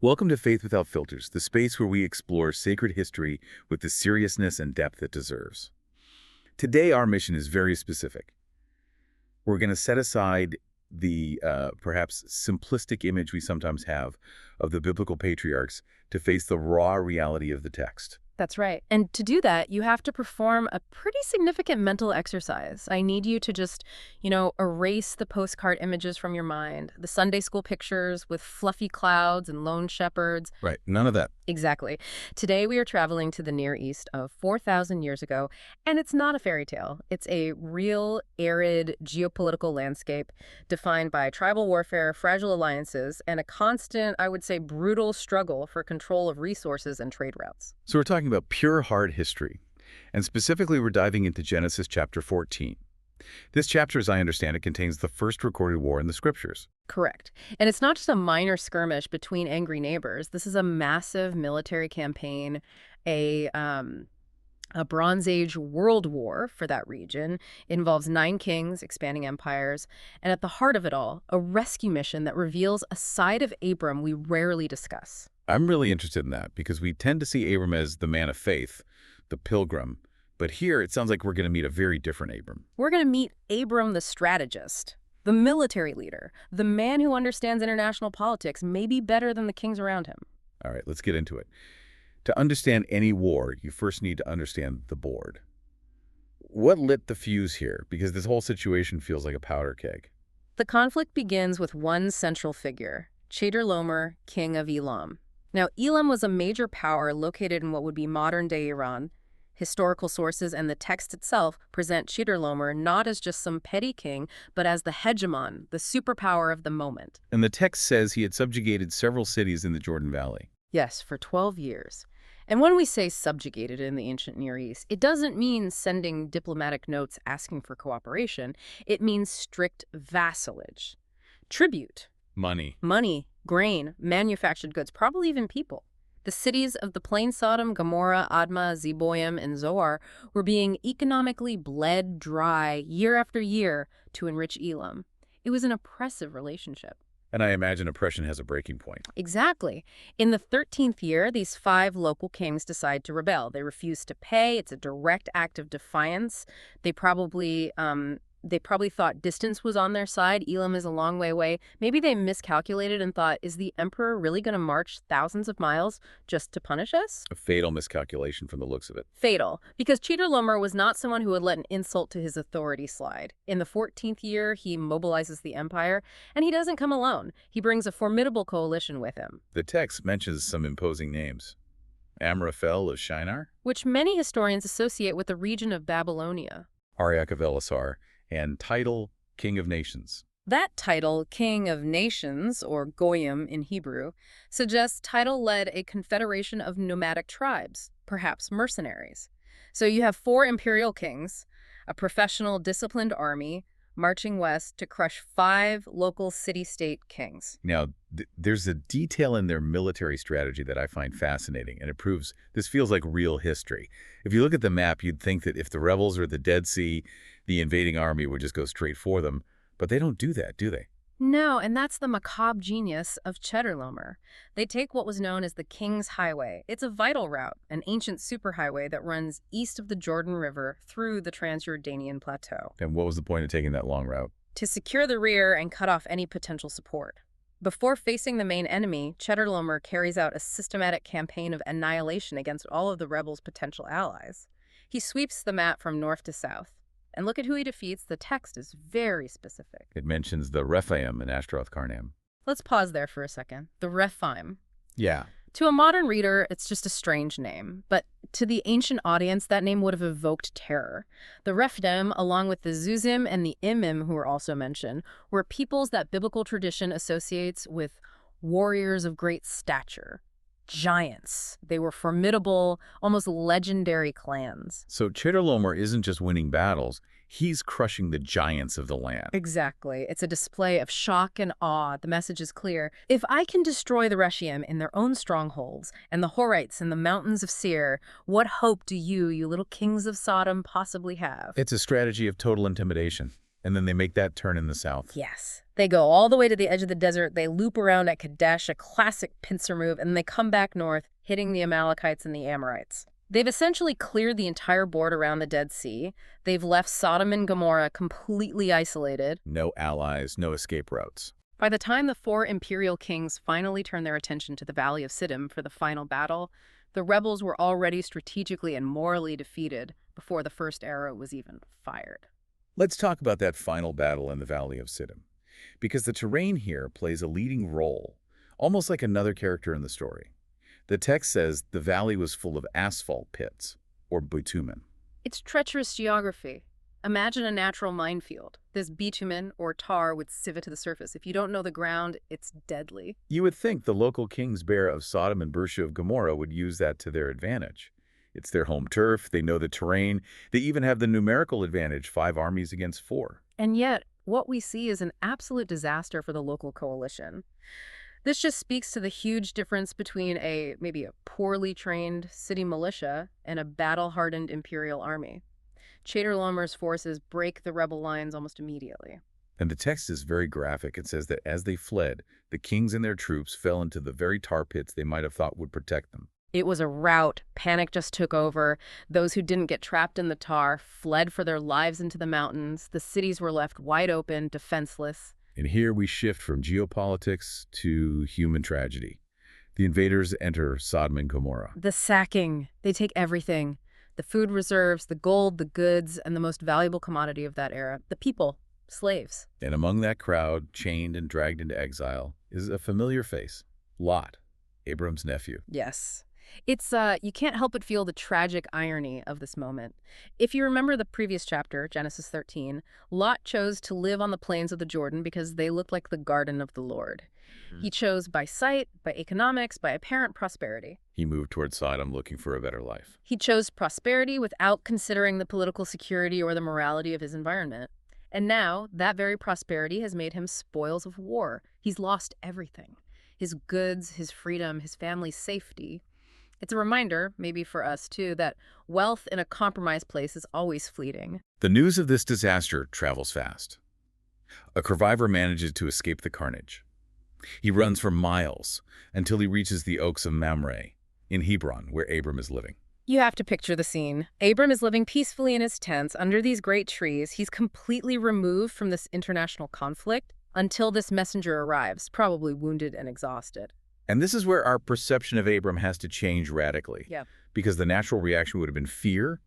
Welcome to Faith Without Filters, the space where we explore sacred history with the seriousness and depth it deserves. Today, our mission is very specific. We're going to set aside the perhaps simplistic image we sometimes have of the biblical patriarchs to face the raw reality of the text. That's right. And to do that, you have to perform a pretty significant mental exercise. I need you to just, erase the postcard images from your mind, the Sunday school pictures with fluffy clouds and lone shepherds. Right, none of that. Exactly. Today we are traveling to the Near East of 4,000 years ago, and it's not a fairy tale. It's a real, arid geopolitical landscape defined by tribal warfare, fragile alliances, and a constant, I would say, brutal struggle for control of resources and trade routes. So we're talking about pure hard history, and specifically we're diving into Genesis chapter 14. This chapter, as I understand it, contains the first recorded war in the scriptures. Correct. And it's not just a minor skirmish between angry neighbors. This is a massive military campaign, a Bronze Age world war for that region. It involves 9 kings, expanding empires, and at the heart of it all, a rescue mission that reveals a side of Abram we rarely discuss. I'm really interested in that because we tend to see Abram as the man of faith, the pilgrim. But here, it sounds like we're going to meet a very different Abram. We're going to meet Abram the strategist, the military leader, the man who understands international politics maybe better than the kings around him. All right, let's get into it. To understand any war, you first need to understand the board. What lit the fuse here? Because this whole situation feels like a powder keg. The conflict begins with one central figure, Chedorlaomer, king of Elam. Now, Elam was a major power located in what would be modern-day Iran. Historical sources and the text itself present Chedorlaomer not as just some petty king, but as the hegemon, the superpower of the moment. And the text says he had subjugated several cities in the Jordan Valley. Yes, for 12 years. And when we say subjugated in the ancient Near East, it doesn't mean sending diplomatic notes asking for cooperation. It means strict vassalage. Tribute. Money. Money, grain, manufactured goods, probably even people. The cities of the plain Sodom, Gomorrah, Admah, Zeboim, and Zoar were being economically bled dry year after year to enrich Elam. It was an oppressive relationship. And I imagine oppression has a breaking point. Exactly. In the 13th year, these 5 local kings decide to rebel. They refuse to pay. It's a direct act of defiance. They probably thought distance was on their side. Elam is a long way away. Maybe they miscalculated and thought, is the emperor really going to march thousands of miles just to punish us? A fatal miscalculation from the looks of it. Fatal, because Chedorlaomer was not someone who would let an insult to his authority slide. In the 14th year, he mobilizes the empire, and he doesn't come alone. He brings a formidable coalition with him. The text mentions some imposing names. Amraphel of Shinar, which many historians associate with the region of Babylonia. Arioch of Elasar, and title King of Nations. That title, King of Nations, or Goyim in Hebrew, suggests title led a confederation of nomadic tribes, perhaps mercenaries. So you have 4 imperial kings, a professional, disciplined army, marching west to crush 5 local city-state kings. Now, there's a detail in their military strategy that I find fascinating, and it proves this feels like real history. If you look at the map, you'd think that if the rebels are at the Dead Sea, the invading army would just go straight for them, but they don't do that, do they? No, and that's the macabre genius of Chedorlaomer. They take what was known as the King's Highway. It's a vital route, an ancient superhighway that runs east of the Jordan River through the Transjordanian Plateau. And what was the point of taking that long route? To secure the rear and cut off any potential support. Before facing the main enemy, Chedorlaomer carries out a systematic campaign of annihilation against all of the rebels' potential allies. He sweeps the map from north to south. And look at who he defeats. The text is very specific. It mentions the Rephaim and Ashtaroth Karnam. Let's pause there for a second. The Rephaim. Yeah. To a modern reader, it's just a strange name. But to the ancient audience, that name would have evoked terror. The Rephaim, along with the Zuzim and the Imim, who were also mentioned, were peoples that biblical tradition associates with warriors of great stature. Giants. They were formidable, almost legendary clans. So Chedorlaomer isn't just winning battles, he's crushing the giants of the land. Exactly. It's a display of shock and awe. The message is clear. If I can destroy the Rephaim in their own strongholds and the Horites in the mountains of Seir, what hope do you little kings of Sodom, possibly have? It's a strategy of total intimidation. And then they make that turn in the south. Yes. They go all the way to the edge of the desert, they loop around at Kadesh, a classic pincer move, and they come back north, hitting the Amalekites and the Amorites. They've essentially cleared the entire border around the Dead Sea. They've left Sodom and Gomorrah completely isolated. No allies, no escape routes. By the time the 4 imperial kings finally turned their attention to the Valley of Siddim for the final battle, the rebels were already strategically and morally defeated before the first arrow was even fired. Let's talk about that final battle in the Valley of Siddim, because the terrain here plays a leading role, almost like another character in the story. The text says the valley was full of asphalt pits, or bitumen. It's treacherous geography. Imagine a natural minefield. This bitumen, or tar, would sieve it to the surface. If you don't know the ground, it's deadly. You would think the local kings bear of Sodom and Bersha of Gomorrah would use that to their advantage. It's their home turf, they know the terrain, they even have the numerical advantage, 5 armies against 4. And yet, what we see is an absolute disaster for the local coalition. This just speaks to the huge difference between maybe a poorly trained city militia and a battle-hardened imperial army. Chedorlaomer's forces break the rebel lines almost immediately. And the text is very graphic. It says that as they fled, the kings and their troops fell into the very tar pits they might have thought would protect them. It was a rout. Panic just took over. Those who didn't get trapped in the tar fled for their lives into the mountains. The cities were left wide open, defenseless. And here we shift from geopolitics to human tragedy. The invaders enter Sodom and Gomorrah. The sacking. They take everything. The food reserves, the gold, the goods, and the most valuable commodity of that era, the people, slaves. And among that crowd, chained and dragged into exile, is a familiar face, Lot, Abram's nephew. Yes. You can't help but feel the tragic irony of this moment. If you remember the previous chapter, Genesis 13, Lot chose to live on the plains of the Jordan because they looked like the garden of the Lord. He chose by sight, by economics, by apparent prosperity. He moved toward Sodom looking for a better life. He chose prosperity without considering the political security or the morality of his environment. And now, that very prosperity has made him spoils of war. He's lost everything. His goods, his freedom, his family's safety. It's a reminder, maybe for us too, that wealth in a compromised place is always fleeting. The news of this disaster travels fast. A survivor manages to escape the carnage. He runs for miles until he reaches the Oaks of Mamre in Hebron, where Abram is living. You have to picture the scene. Abram is living peacefully in his tents under these great trees. He's completely removed from this international conflict until this messenger arrives, probably wounded and exhausted. And this is where our perception of Abram has to change radically. Yeah. Because the natural reaction would have been fear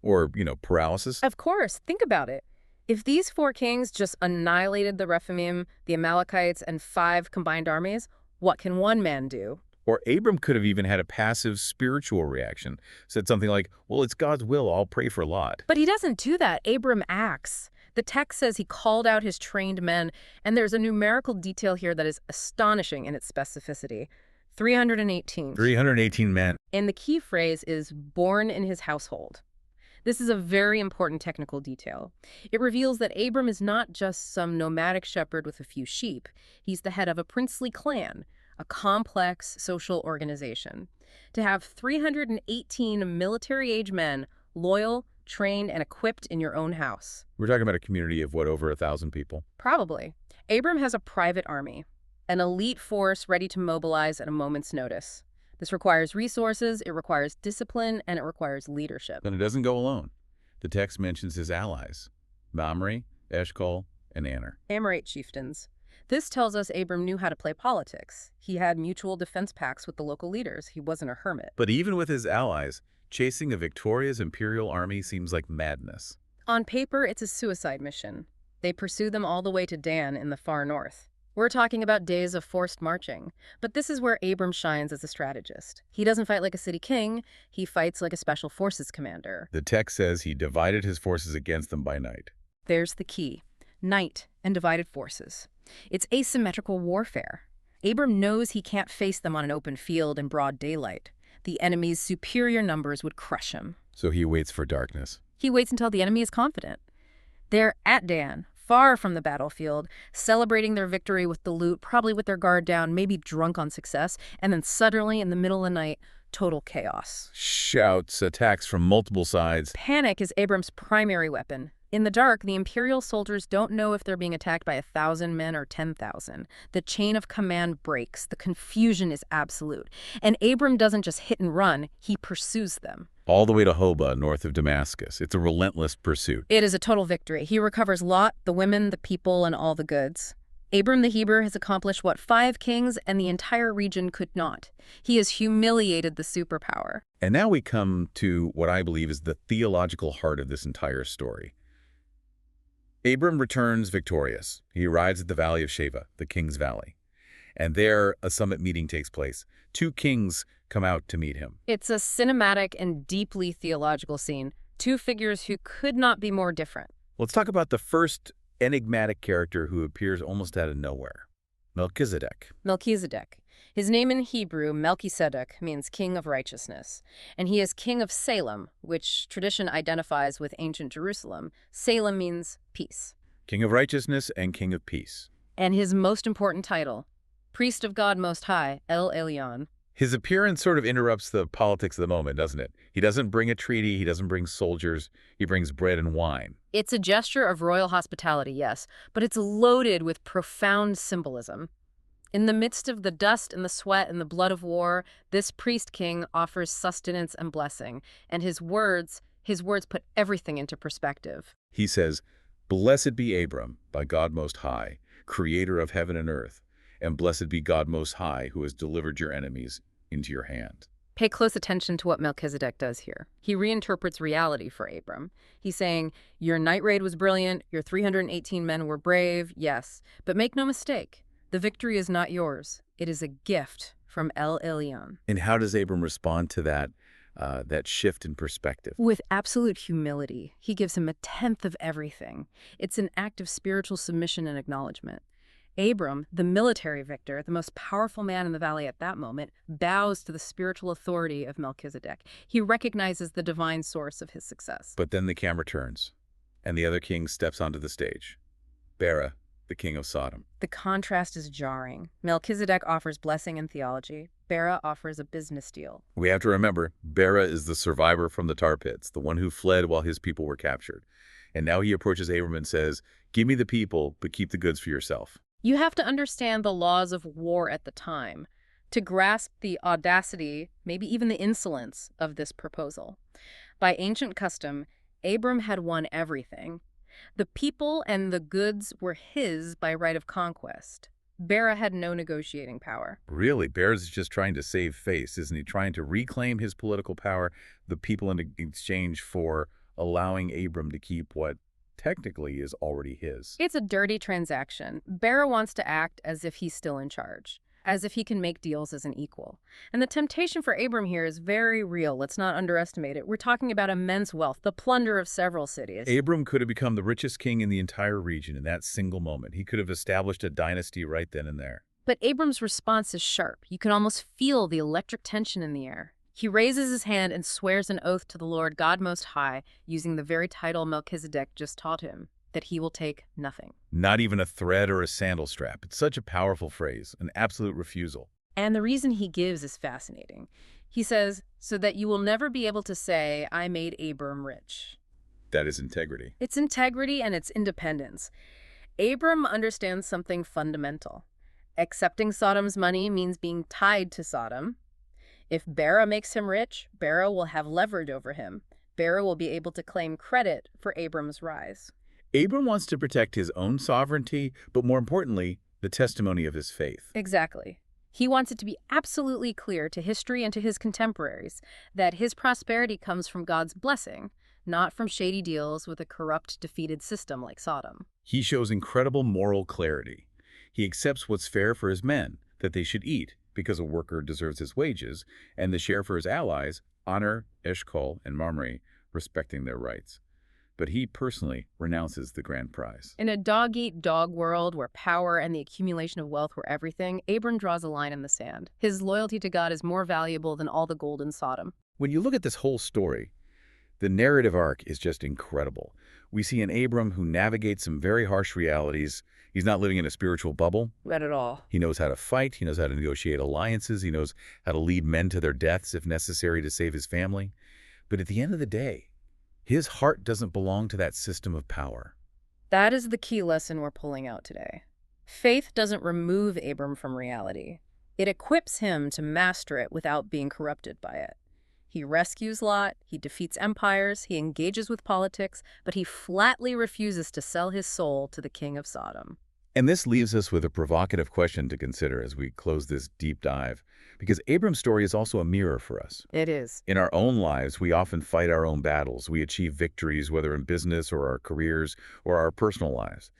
or, paralysis. Of course. Think about it. If these 4 kings just annihilated the Rephaim, the Amalekites, and 5 combined armies, what can one man do? Or Abram could have even had a passive spiritual reaction, said something like, well, it's God's will, I'll pray for Lot. But he doesn't do that. Abram acts. The text says he called out his trained men, and there's a numerical detail here that is astonishing in its specificity. 318. 318 men. And the key phrase is born in his household. This is a very important technical detail. It reveals that Abram is not just some nomadic shepherd with a few sheep. He's the head of a princely clan, a complex social organization. To have 318 military-age men, loyal, trained, and equipped in your own house. We're talking about a community of, over 1,000 people? Probably. Abram has a private army, an elite force ready to mobilize at a moment's notice. This requires resources, it requires discipline, and it requires leadership. And it doesn't go alone. The text mentions his allies, Mamre, Eshcol, and Aner. Amorite chieftains. This tells us Abram knew how to play politics. He had mutual defense pacts with the local leaders. He wasn't a hermit. But even with his allies, chasing a victorious imperial army seems like madness. On paper, it's a suicide mission. They pursue them all the way to Dan in the far north. We're talking about days of forced marching, but this is where Abram shines as a strategist. He doesn't fight like a city king, he fights like a special forces commander. The text says he divided his forces against them by night. There's the key. Night and divided forces. It's asymmetrical warfare. Abram knows he can't face them on an open field in broad daylight. The enemy's superior numbers would crush him. So he waits for darkness. He waits until the enemy is confident. They're at Dan, far from the battlefield, celebrating their victory with the loot, probably with their guard down, maybe drunk on success, and then suddenly, in the middle of the night, total chaos. Shouts, attacks from multiple sides. Panic is Abram's primary weapon. In the dark, the Imperial soldiers don't know if they're being attacked by 1,000 men or 10,000. The chain of command breaks. The confusion is absolute. And Abram doesn't just hit and run, he pursues them. All the way to Hoba, north of Damascus. It's a relentless pursuit. It is a total victory. He recovers Lot, the women, the people, and all the goods. Abram the Hebrew has accomplished what 5 kings and the entire region could not. He has humiliated the superpower. And now we come to what I believe is the theological heart of this entire story. Abram returns victorious. He arrives at the Valley of Sheva, the King's Valley. And there, a summit meeting takes place. 2 kings come out to meet him. It's a cinematic and deeply theological scene. 2 figures who could not be more different. Let's talk about the first enigmatic character who appears almost out of nowhere, Melchizedek. Melchizedek. His name in Hebrew, Melchizedek, means king of righteousness. And he is king of Salem, which tradition identifies with ancient Jerusalem. Salem means peace. King of righteousness and king of peace. And his most important title, priest of God Most High, El Elyon. His appearance sort of interrupts the politics of the moment, doesn't it? He doesn't bring a treaty, he doesn't bring soldiers, he brings bread and wine. It's a gesture of royal hospitality, yes, but it's loaded with profound symbolism. In the midst of the dust and the sweat and the blood of war, this priest-king offers sustenance and blessing, and his words put everything into perspective. He says, "Blessed be Abram, by God Most High, creator of heaven and earth, and blessed be God Most High, who has delivered your enemies into your hand." Pay close attention to what Melchizedek does here. He reinterprets reality for Abram. He's saying, your night raid was brilliant, your 318 men were brave, yes, but make no mistake, the victory is not yours. It is a gift from El Elyon. And how does Abram respond to that shift in perspective? With absolute humility. He gives him 1/10 of everything. It's an act of spiritual submission and acknowledgement. Abram, the military victor, the most powerful man in the valley at that moment, bows to the spiritual authority of Melchizedek. He recognizes the divine source of his success. But then the camera turns, and the other king steps onto the stage. Bera, the king of Sodom. The contrast is jarring. Melchizedek offers blessing and theology. Bera offers a business deal. We have to remember, Bera is the survivor from the tar pits, the one who fled while his people were captured. And now he approaches Abram and says, "Give me the people, but keep the goods for yourself." You have to understand the laws of war at the time to grasp the audacity, maybe even the insolence of this proposal. By ancient custom, Abram had won everything. The people and the goods were his by right of conquest. Bera had no negotiating power. Really, Bera's just trying to save face, isn't he? Trying to reclaim his political power, the people in exchange for allowing Abram to keep what technically is already his. It's a dirty transaction. Bera wants to act as if he's still in charge, as if he can make deals as an equal. And the temptation for Abram here is very real. Let's not underestimate it. We're talking about immense wealth, the plunder of several cities. Abram could have become the richest king in the entire region in that single moment. He could have established a dynasty right then and there. But Abram's response is sharp. You can almost feel the electric tension in the air. He raises his hand and swears an oath to the Lord God Most High, using the very title Melchizedek just taught him, that he will take nothing. Not even a thread or a sandal strap. It's such a powerful phrase, an absolute refusal. And the reason he gives is fascinating. He says, so that you will never be able to say, I made Abram rich. That is integrity. It's integrity and it's independence. Abram understands something fundamental. Accepting Sodom's money means being tied to Sodom. If Bera makes him rich, Bera will have leverage over him. Bera will be able to claim credit for Abram's rise. Abram wants to protect his own sovereignty, but more importantly, the testimony of his faith. Exactly. He wants it to be absolutely clear to history and to his contemporaries that his prosperity comes from God's blessing, not from shady deals with a corrupt, defeated system like Sodom. He shows incredible moral clarity. He accepts what's fair for his men, that they should eat, because a worker deserves his wages, and the share for his allies, honor Eshcol and Mamre, respecting their rights. But he personally renounces the grand prize. In a dog-eat-dog world where power and the accumulation of wealth were everything, Abram draws a line in the sand. His loyalty to God is more valuable than all the gold in Sodom. When you look at this whole story, the narrative arc is just incredible. We see an Abram who navigates some very harsh realities. He's not living in a spiritual bubble. Not at all. He knows how to fight. He knows how to negotiate alliances. He knows how to lead men to their deaths if necessary to save his family. But at the end of the day, His heart doesn't belong to that system of power. That is the key lesson we're pulling out today. Faith doesn't remove Abram from reality. It equips him to master it without being corrupted by it. He rescues Lot, he defeats empires, he engages with politics, but he flatly refuses to sell his soul to the king of Sodom. And this leaves us with a provocative question to consider as we close this deep dive, because Abram's story is also a mirror for us. It is. In our own lives, we often fight our own battles. We achieve victories, whether in business or our careers or our personal lives.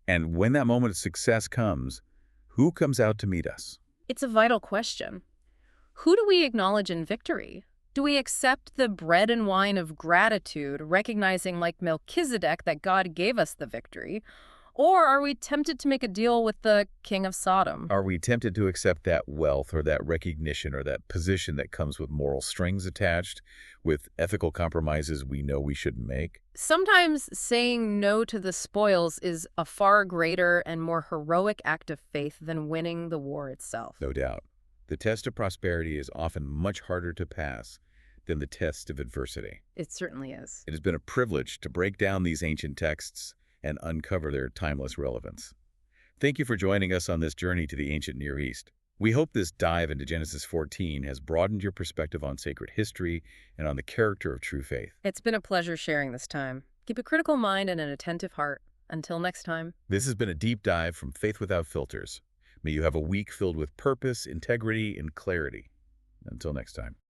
And when that moment of success comes, who comes out to meet us? It's a vital question. Who do we acknowledge in victory? Do we accept the bread and wine of gratitude, recognizing like Melchizedek that God gave us the victory? Or are we tempted to make a deal with the king of Sodom? Are we tempted to accept that wealth or that recognition or that position that comes with moral strings attached, with ethical compromises we know we shouldn't make? Sometimes saying no to the spoils is a far greater and more heroic act of faith than winning the war itself. No doubt. The test of prosperity is often much harder to pass than the test of adversity. It certainly is. It has been a privilege to break down these ancient texts and uncover their timeless relevance. Thank you for joining us on this journey to the ancient Near East. We hope this dive into Genesis 14 has broadened your perspective on sacred history and on the character of true faith. It's been a pleasure sharing this time. Keep a critical mind and an attentive heart. Until next time. This has been a deep dive from Faith Without Filters. May you have a week filled with purpose, integrity, and clarity. Until next time.